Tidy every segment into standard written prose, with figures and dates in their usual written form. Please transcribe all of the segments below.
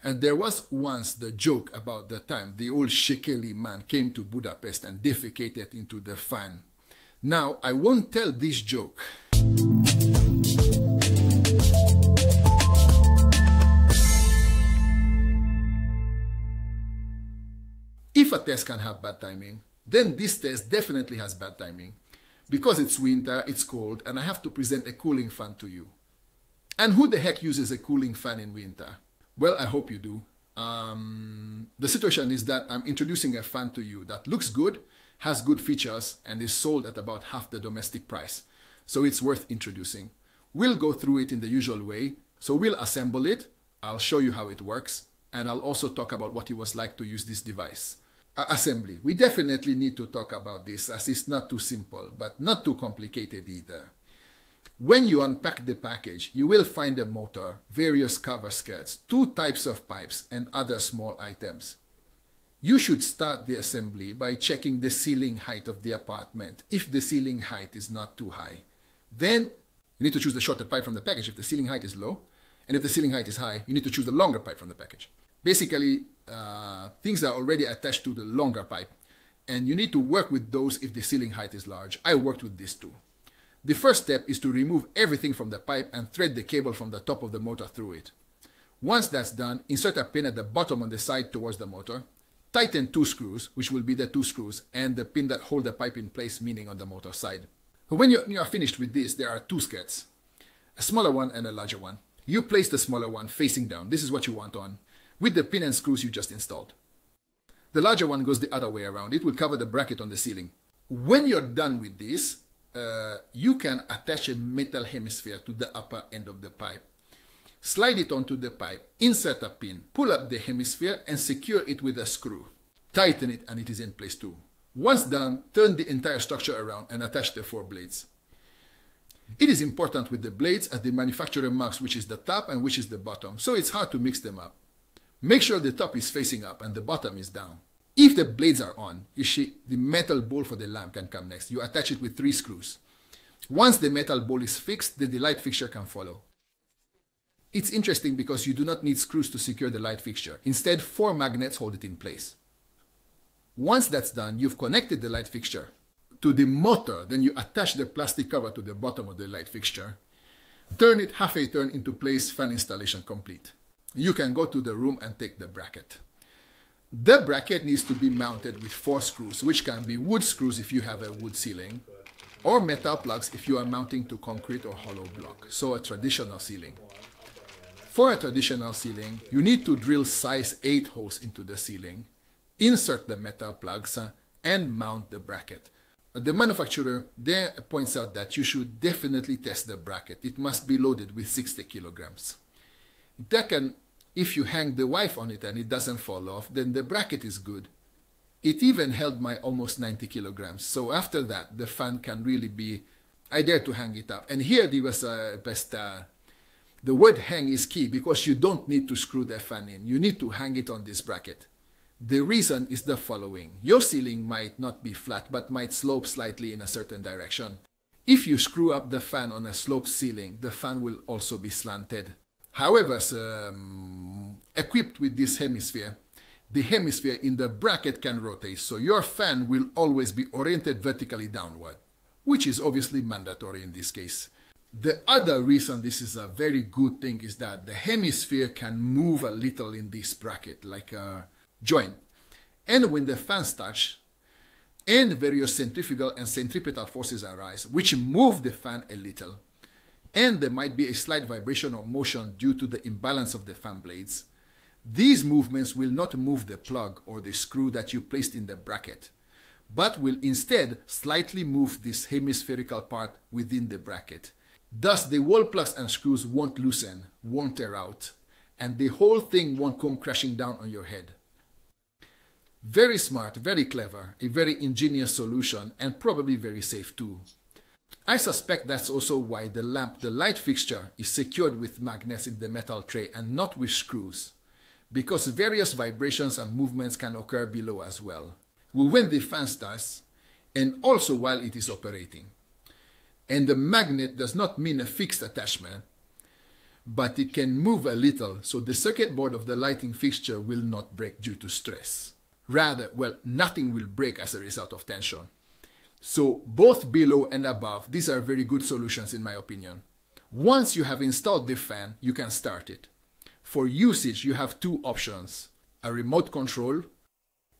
And there was once the joke about the time the old shekeli man came to Budapest and defecated into the fan. Now, I won't tell this joke. If a test can have bad timing, then this test definitely has bad timing. Because it's winter, it's cold, and I have to present a cooling fan to you. And who the heck uses a cooling fan in winter? Well, I hope you do. The situation is that I'm introducing a fan to you that looks good, has good features, and is sold at about half the domestic price. So it's worth introducing. We'll go through it in the usual way. So we'll assemble it, I'll show you how it works, and I'll also talk about what it was like to use this device. Assembly. We definitely need to talk about this as it's not too simple, but not too complicated either. When you unpack the package, you will find a motor, various cover skirts, 2 types of pipes, and other small items. You should start the assembly by checking the ceiling height of the apartment. If the ceiling height is not too high, then you need to choose the shorter pipe from the package if the ceiling height is low. And if the ceiling height is high, you need to choose the longer pipe from the package. Basically, things are already attached to the longer pipe, and you need to work with those if the ceiling height is large. I worked with this too. The first step is to remove everything from the pipe and thread the cable from the top of the motor through it. Once that's done, insert a pin at the bottom on the side towards the motor. Tighten 2 screws, which will be the 2 screws, and the pin that hold the pipe in place, meaning on the motor side. When you are finished with this, there are 2 skirts, a smaller one and a larger one. You place the smaller one facing down. This is what you want on, with the pin and screws you just installed. The larger one goes the other way around. It will cover the bracket on the ceiling. When you're done with this, you can attach a metal hemisphere to the upper end of the pipe. Slide it onto the pipe, insert a pin, pull up the hemisphere and secure it with a screw. Tighten it and it is in place too. Once done, turn the entire structure around and attach the 4 blades. It is important with the blades as the manufacturer marks which is the top and which is the bottom, so it's hard to mix them up. Make sure the top is facing up and the bottom is down. If the blades are on, you see the metal bowl for the lamp can come next. You attach it with 3 screws. Once the metal bowl is fixed, then the light fixture can follow. It's interesting because you do not need screws to secure the light fixture. Instead, 4 magnets hold it in place. Once that's done, you've connected the light fixture to the motor, then you attach the plastic cover to the bottom of the light fixture. Turn it half a turn into place, fan installation complete. You can go to the room and take the bracket. The bracket needs to be mounted with 4 screws, which can be wood screws if you have a wood ceiling, or metal plugs if you are mounting to concrete or hollow block, so a traditional ceiling. For a traditional ceiling, you need to drill size 8 holes into the ceiling, insert the metal plugs, and mount the bracket. The manufacturer there points out that you should definitely test the bracket. It must be loaded with 60 kilograms. If you hang the wife on it and it doesn't fall off, then the bracket is good. It even held my almost 90 kilograms. So after that, the fan can really be, I dare to hang it up. And here there was the word hang is key because you don't need to screw the fan in. You need to hang it on this bracket. The reason is the following. Your ceiling might not be flat, but might slope slightly in a certain direction. If you screw up the fan on a sloped ceiling, the fan will also be slanted. However, equipped with this hemisphere, the hemisphere in the bracket can rotate, so your fan will always be oriented vertically downward, which is obviously mandatory in this case. The other reason this is a very good thing is that the hemisphere can move a little in this bracket, like a joint. And when the fans touch, and various centrifugal and centripetal forces arise, which move the fan a little, and there might be a slight vibration or motion due to the imbalance of the fan blades, these movements will not move the plug or the screw that you placed in the bracket, but will instead slightly move this hemispherical part within the bracket. Thus, the wall plugs and screws won't loosen, won't tear out, and the whole thing won't come crashing down on your head. Very smart, very clever, a very ingenious solution, and probably very safe too. I suspect that's also why the light fixture, is secured with magnets in the metal tray and not with screws, because various vibrations and movements can occur below as well, when the fan starts and also while it is operating. And the magnet does not mean a fixed attachment, but it can move a little, so the circuit board of the lighting fixture will not break due to stress. Rather, well, nothing will break as a result of tension. So both below and above, these are very good solutions in my opinion. Once you have installed the fan, you can start it. For usage, you have two options. A remote control,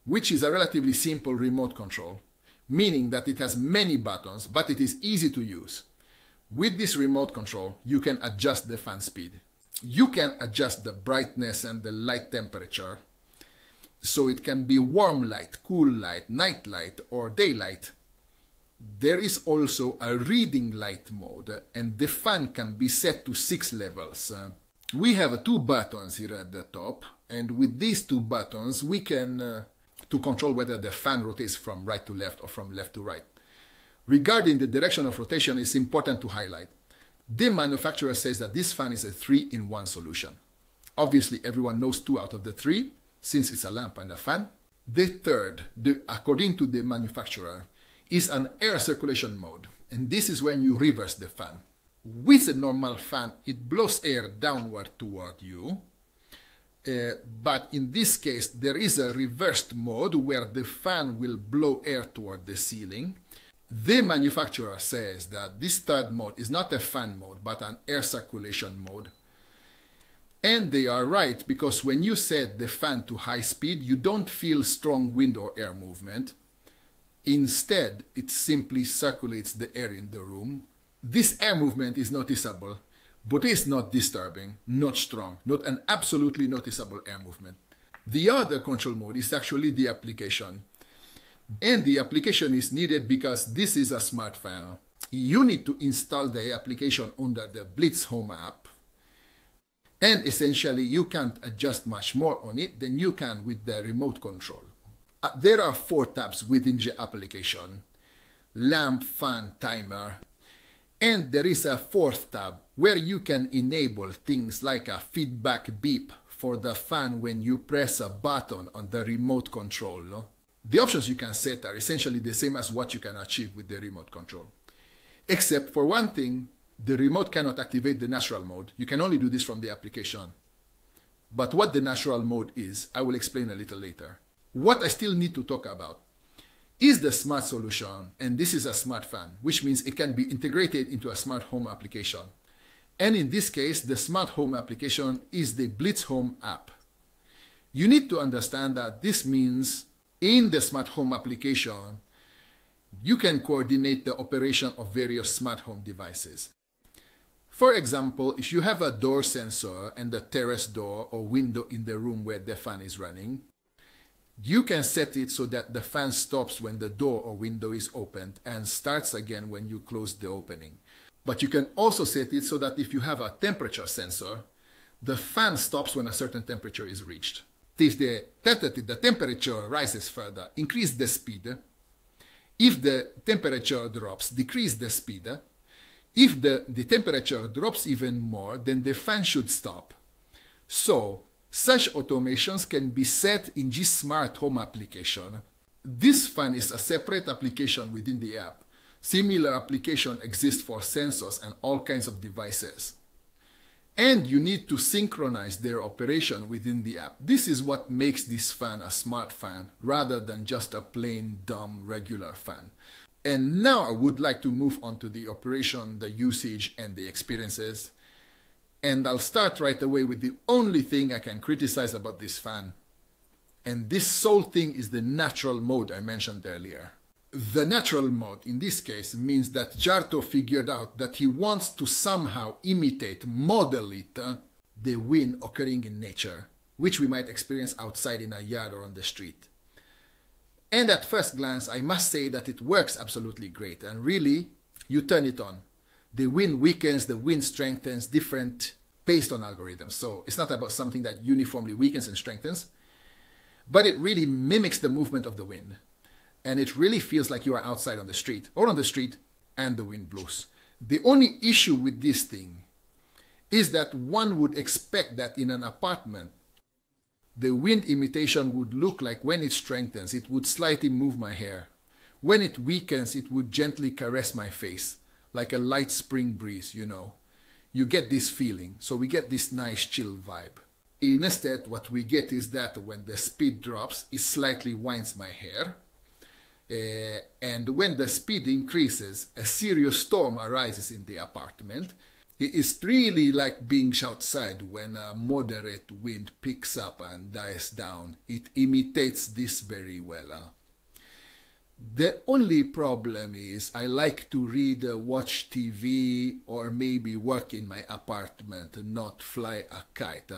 which is a relatively simple remote control, meaning that it has many buttons, but it is easy to use. With this remote control, you can adjust the fan speed. You can adjust the brightness and the light temperature, so it can be warm light, cool light, night light, or daylight. There is also a reading light mode, and the fan can be set to 6 levels. We have 2 buttons here at the top, and with these 2 buttons we can to control whether the fan rotates from right to left or from left to right. Regarding the direction of rotation, it's important to highlight. The manufacturer says that this fan is a 3-in-1 solution. Obviously, everyone knows 2 out of the 3, since it's a lamp and a fan. The third, according to the manufacturer, is an air circulation mode, and this is when you reverse the fan. With a normal fan, it blows air downward toward you, but in this case, there is a reversed mode where the fan will blow air toward the ceiling. The manufacturer says that this third mode is not a fan mode, but an air circulation mode. And they are right, because when you set the fan to high speed, you don't feel strong wind or air movement. Instead, it simply circulates the air in the room. This air movement is noticeable, but it's not disturbing, not strong, not an absolutely noticeable air movement. The other control mode is actually the application. And the application is needed because this is a smart fan. You need to install the application under the Blitz Home app. And essentially, you can't adjust much more on it than you can with the remote control. There are 4 tabs within the application: lamp, fan, timer. And there is a 4th tab where you can enable things like a feedback beep for the fan when you press a button on the remote control. The options you can set are essentially the same as what you can achieve with the remote control. Except for one thing, the remote cannot activate the natural mode. You can only do this from the application. But what the natural mode is, I will explain a little later. What I still need to talk about is the smart solution, and this is a smart fan, which means it can be integrated into a smart home application. And in this case, the smart home application is the Blitz Home app. You need to understand that this means in the smart home application, you can coordinate the operation of various smart home devices. For example, if you have a door sensor and a terrace door or window in the room where the fan is running, you can set it so that the fan stops when the door or window is opened and starts again when you close the opening. But you can also set it so that if you have a temperature sensor, the fan stops when a certain temperature is reached. If the temperature rises further, increase the speed. If the temperature drops, decrease the speed. If the temperature drops even more, then the fan should stop. So, such automations can be set in this smart home application. This fan is a separate application within the app. Similar application exists for sensors and all kinds of devices. And you need to synchronize their operation within the app. This is what makes this fan a smart fan rather than just a plain dumb regular fan. And now I would like to move on to the operation, the usage, and the experiences. And I'll start right away with the only thing I can criticize about this fan. And this sole thing is the natural mode I mentioned earlier. The natural mode in this case means that Jarto figured out that he wants to somehow imitate, model it, the wind occurring in nature, which we might experience outside in a yard or on the street. And at first glance, I must say that it works absolutely great. And really, you turn it on. The wind weakens, the wind strengthens, different based on algorithms. So it's not about something that uniformly weakens and strengthens, but it really mimics the movement of the wind. And it really feels like you are outside on the street, or on the street, and the wind blows. The only issue with this thing is that one would expect that in an apartment, the wind imitation would look like when it strengthens, it would slightly move my hair. When it weakens, it would gently caress my face, like a light spring breeze, you know. you get this feeling. So we get this nice chill vibe. Instead, what we get is that when the speed drops, it slightly winds my hair. And when the speed increases, a serious storm arises in the apartment. It is really like being outside when a moderate wind picks up and dies down. It imitates this very well. The only problem is I like to read, watch TV, or maybe work in my apartment and not fly a kite.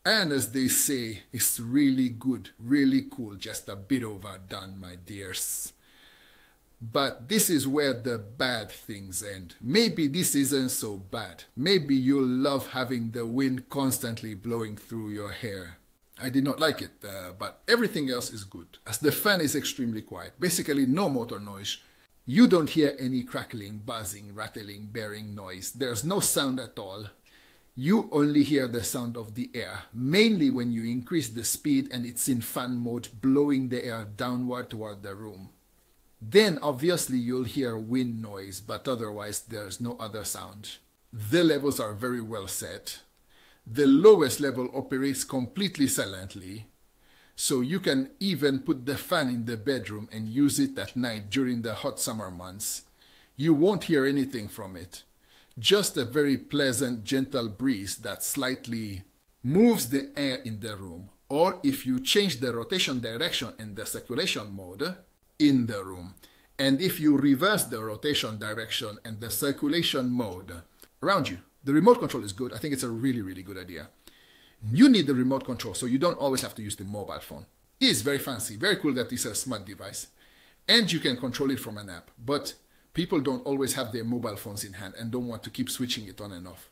And as they say, it's really good, really cool, just a bit overdone, my dears. But this is where the bad things end. Maybe this isn't so bad. Maybe you'll love having the wind constantly blowing through your hair. I did not like it, but everything else is good, as the fan is extremely quiet. Basically no motor noise. You don't hear any crackling, buzzing, rattling, bearing noise. There's no sound at all. You only hear the sound of the air, mainly when you increase the speed and it's in fan mode, blowing the air downward toward the room. Then obviously you'll hear wind noise, but otherwise there's no other sound. The levels are very well set. The lowest level operates completely silently, so you can even put the fan in the bedroom and use it at night during the hot summer months. You won't hear anything from it. Just a very pleasant, gentle breeze that slightly moves the air in the room. Or if you change the rotation direction and the circulation mode in the room, and if you reverse the rotation direction and the circulation mode around you, the remote control is good. I think it's a really, really good idea. You need the remote control, so you don't always have to use the mobile phone. It is very fancy, very cool that it's a smart device. And you can control it from an app. But people don't always have their mobile phones in hand and don't want to keep switching it on and off.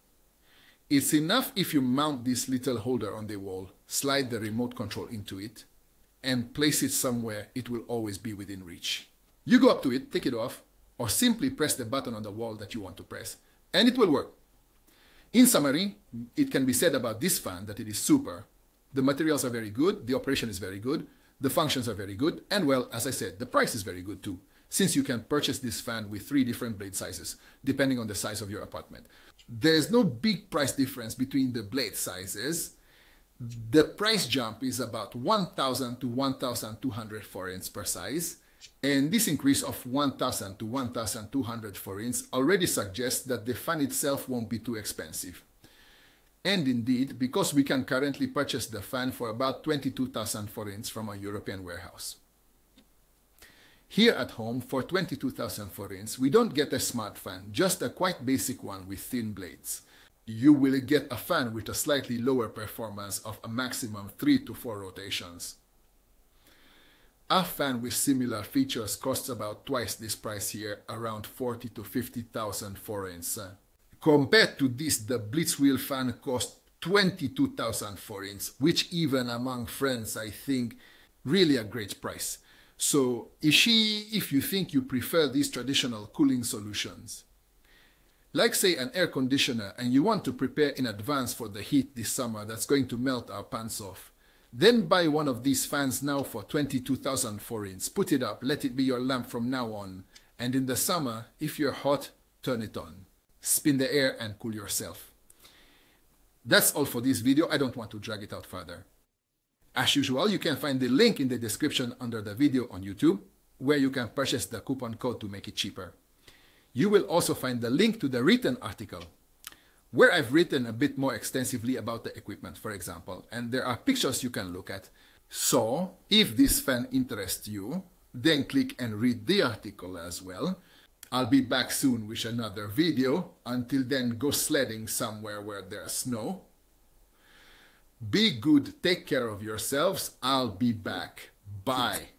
It's enough if you mount this little holder on the wall, slide the remote control into it, and place it somewhere it will always be within reach. You go up to it, take it off, or simply press the button on the wall that you want to press, and it will work. In summary, it can be said about this fan that it is super. The materials are very good, the operation is very good, the functions are very good, and well, as I said, the price is very good too, since you can purchase this fan with 3 different blade sizes, depending on the size of your apartment. There's no big price difference between the blade sizes. The price jump is about 1,000 to 1,200 forints per size, and this increase of 1,000 to 1,200 forints already suggests that the fan itself won't be too expensive. And indeed, because we can currently purchase the fan for about 22,000 forints from a European warehouse. Here at home, for 22,000 forints, we don't get a smart fan, just a quite basic one with thin blades. You will get a fan with a slightly lower performance of a maximum 3 to 4 rotations. A fan with similar features costs about twice this price here, around 40 to 50,000 forints. Compared to this, the Blitzwill fan costs 22,000 forints, which even among friends, I think, really a great price. So if you think you prefer these traditional cooling solutions, like say an air conditioner, and you want to prepare in advance for the heat this summer that's going to melt our pants off, then buy one of these fans now for 22,000 forints. Put it up, let it be your lamp from now on, and in the summer, if you're hot, turn it on. Spin the air and cool yourself. That's all for this video. I don't want to drag it out further. As usual, you can find the link in the description under the video on YouTube, where you can purchase the coupon code to make it cheaper. You will also find the link to the written article, where I've written a bit more extensively about the equipment, for example, and there are pictures you can look at. So, if this fan interests you, then click and read the article as well. I'll be back soon with another video. Until then, go sledding somewhere where there's snow. Be good, take care of yourselves. I'll be back. Bye.